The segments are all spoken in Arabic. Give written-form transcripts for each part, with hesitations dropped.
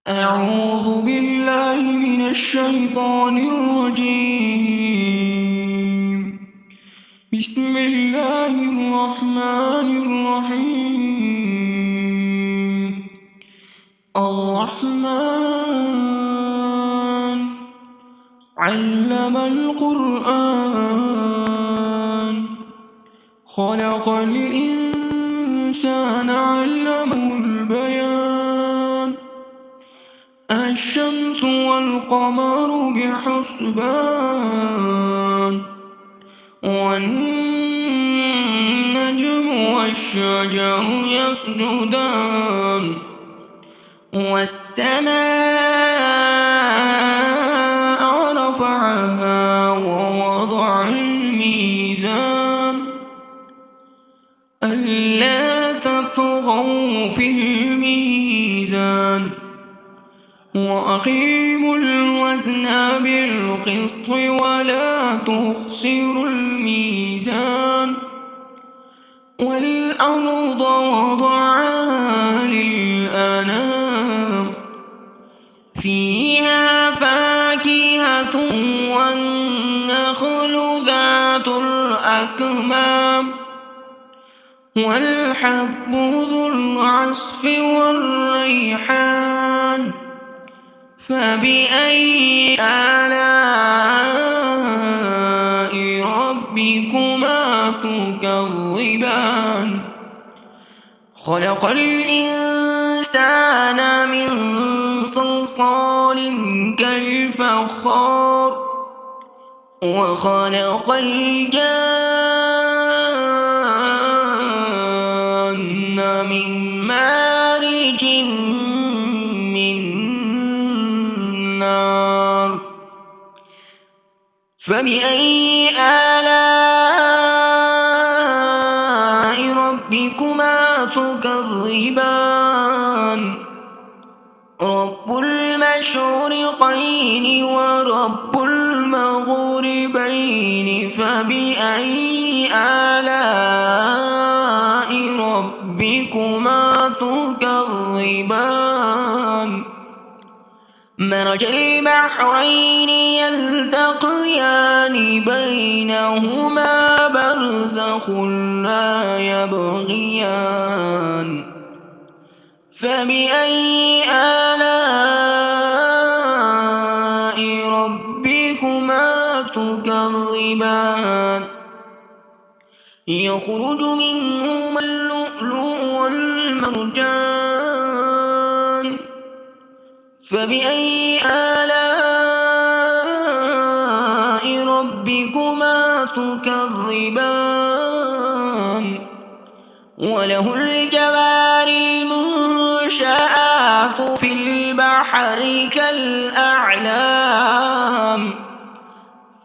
أعوذ بالله من الشيطان الرجيم. بسم الله الرحمن الرحيم. الرحمن علم القرآن، خلق الإنسان علمه البيان. الشمس والقمر بحسبان، والنجم والشجر يسجدان. والسماء رفعها ووضع الميزان، ألا تطغوا في الميزان، وأقيموا الوزن بالقسط ولا تخسروا الميزان. والأرض وضعها للأنام، فيها فاكهة والنخل ذات الأكمام، والحب ذو العصف والريحان. فبأي آلاء ربكما تكذبان؟ خلق الإنسان من صلصال كالفخار، وخلق الجان من مارج من نار. فبأي آلاء ربكما تكذبان؟ رب المشرقين ورب المغربين، فبأي آلاء ربكما تكذبان؟ مرج البحرين يلتقيان، بينهما برزخ لا يبغيان. فبأي آلاء ربكما تكذبان؟ يخرج منهما اللؤلؤ والمرجان. فبأي آلاء ربكما تكذبان؟ وله الجوار المنشآت في البحر كالأعلام.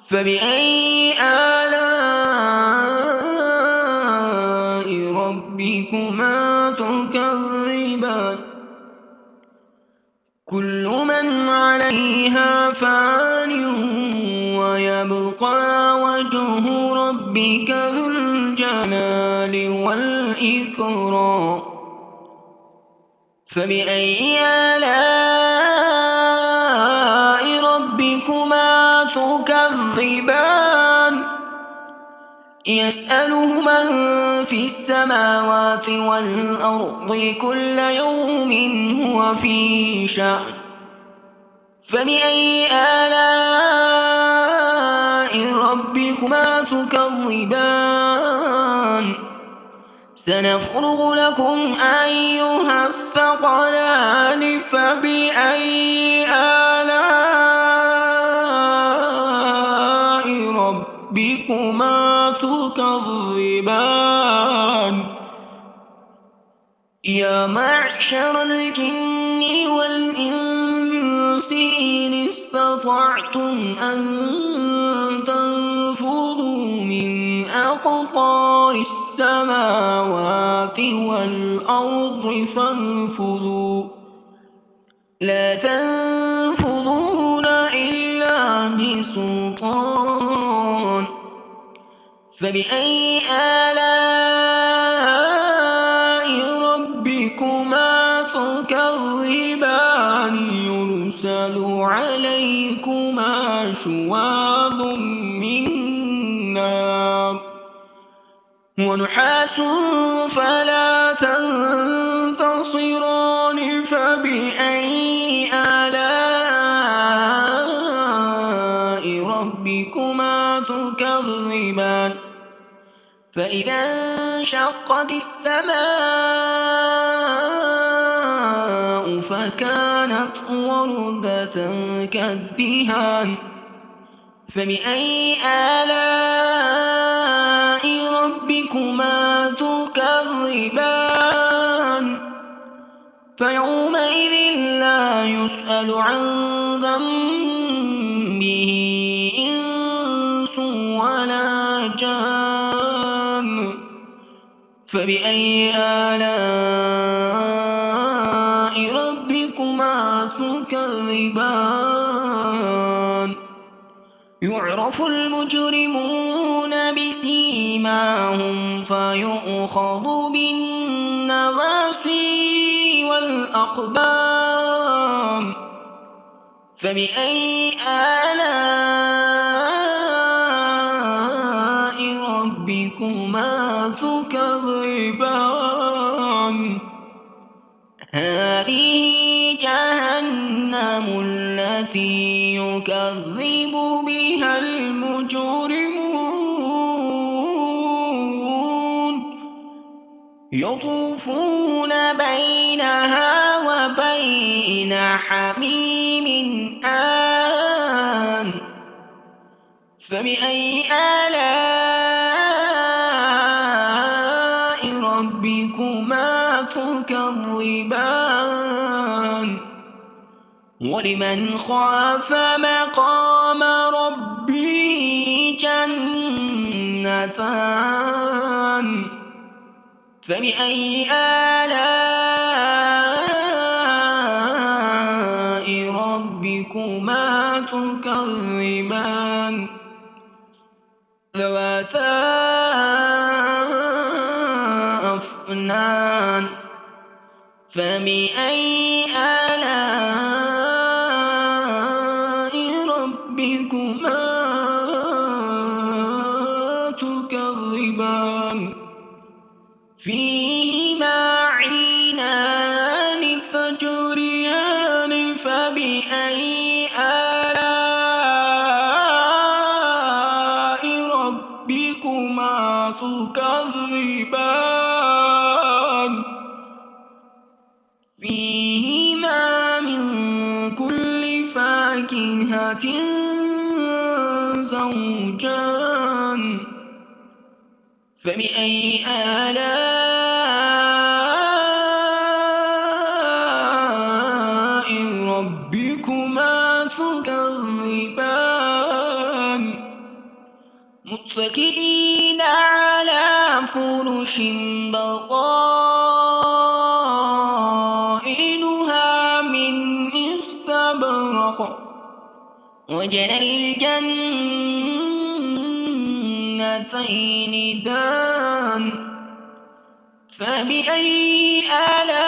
فبأي آلاء ربكما تكذبان؟ كل من عليها فان، ويبقى وجه ربك ذو الجلال والإكرام. فبأي آلاء ربكما تكذبان؟ يسأله من في السماوات والأرض كل يوم هو في شأن. فبأي آلاء ربكما تكذبان؟ سنفرغ لكم أيها الثقلان. فبأي آلاء ربكما تكذبان؟ يا معشر الجن والإنس إن استطعتم أن تنفذوا من أقطار السماوات والأرض فانفذوا، لا تنفذون إلا بسلطان. فبأي آلاء ربكما تكذبان؟ يرسل عليكما شواظ من نار ونحاس فلا تنتصران فبأي آلاء ربكما تكذبان فإذا انشقت السماء فكانت وردة كالدهان فبأي آلاء ربكما تكذبان فيومئذ لا يسأل عن ذنبه إنس ولا جان فبأي آلاء ربكما تكذبان يعرف المجرمون بسيماهم فيؤخذ بالنواصي والأقدام فبأي آلاء ربكما تكذبان هذه جهنم التي يكذب بها المجرمون يطوفون بينها وبين حميم آن فبأي آلاء ربكما تكذبان ولمن خاف مقام ربه جنتان فبأي آلاء ربكما تكذبان ذواتا أفنان فبأي آلاء ربكما تكذبان فيهما عينان تجريان فبأي آلاء ربكما تكذبان فيهما من كل فاكهة زوجان فبأي آلاء ربكما تكذبان متكئين على فرش بطائنها من استبرق وجنى الجنتين دان فبأي آلاء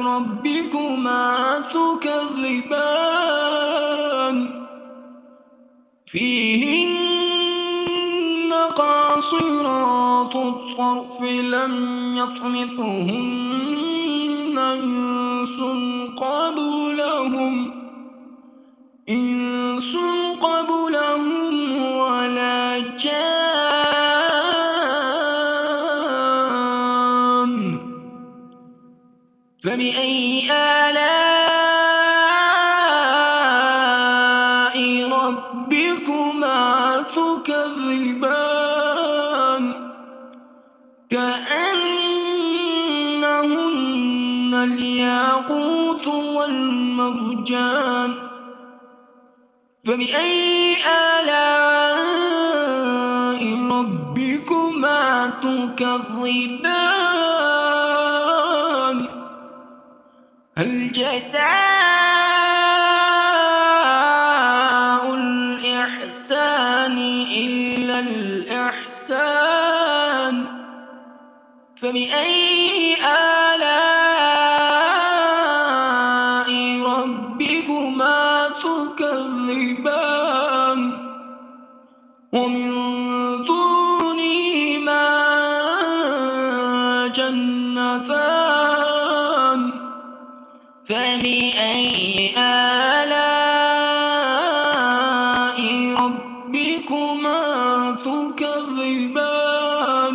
ربكما تكذبان فيهن قاصرات الطرف لم يطمثهن إنس قبلهم ولا جان فبأي آلاء ربكما تكذبان كأنهن الياقوت والمرجان فبأي آلاء ربكما تكذبان هل جزاء الإحسان إلا الإحسان فبأي آلاء جنتان فبأي آلاء ربكما تكذبان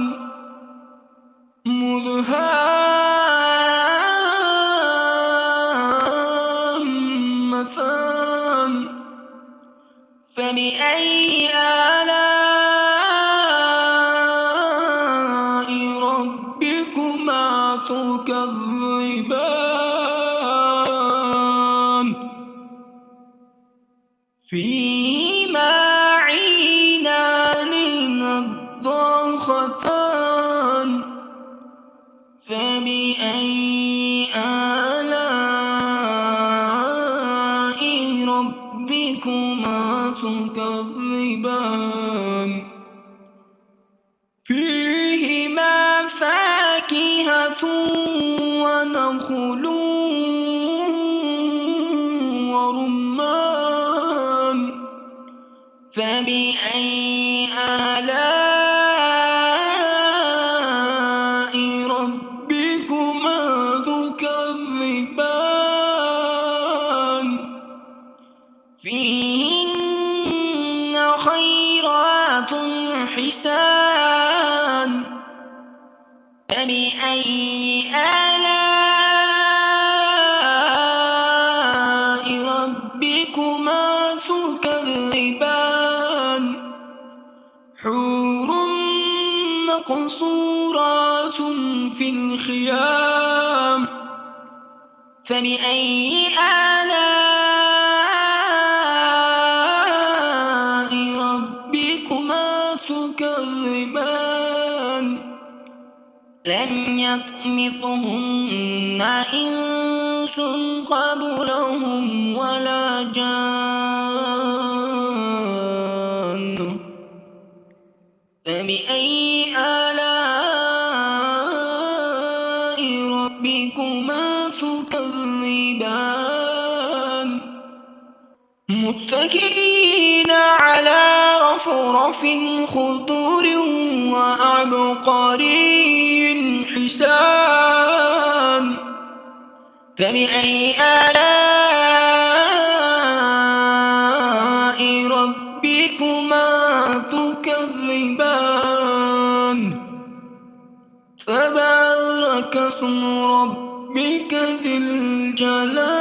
مدهامتان فبأي آلاء ربكما تكذبان فيهما عينان نضاختان فبأي آلاء ربكما تكذبان فيهما فاكهة ونخل ورمان فبأي آلاء ربكما تكذبان فيهن خيرات حسان فبأي آلاء ربكما تكذبان حور مقصورات في الخيام فبأي آلاء ربكما تكذبان لم يطمثهن إنس قبلهم ولا جان فبأي آلاء ربكما تكذبان متكئين على رفرف خضر وعبقري حسان فبأي آلاء ربكما تكذبان تبارك اسم ربك ذي الجلال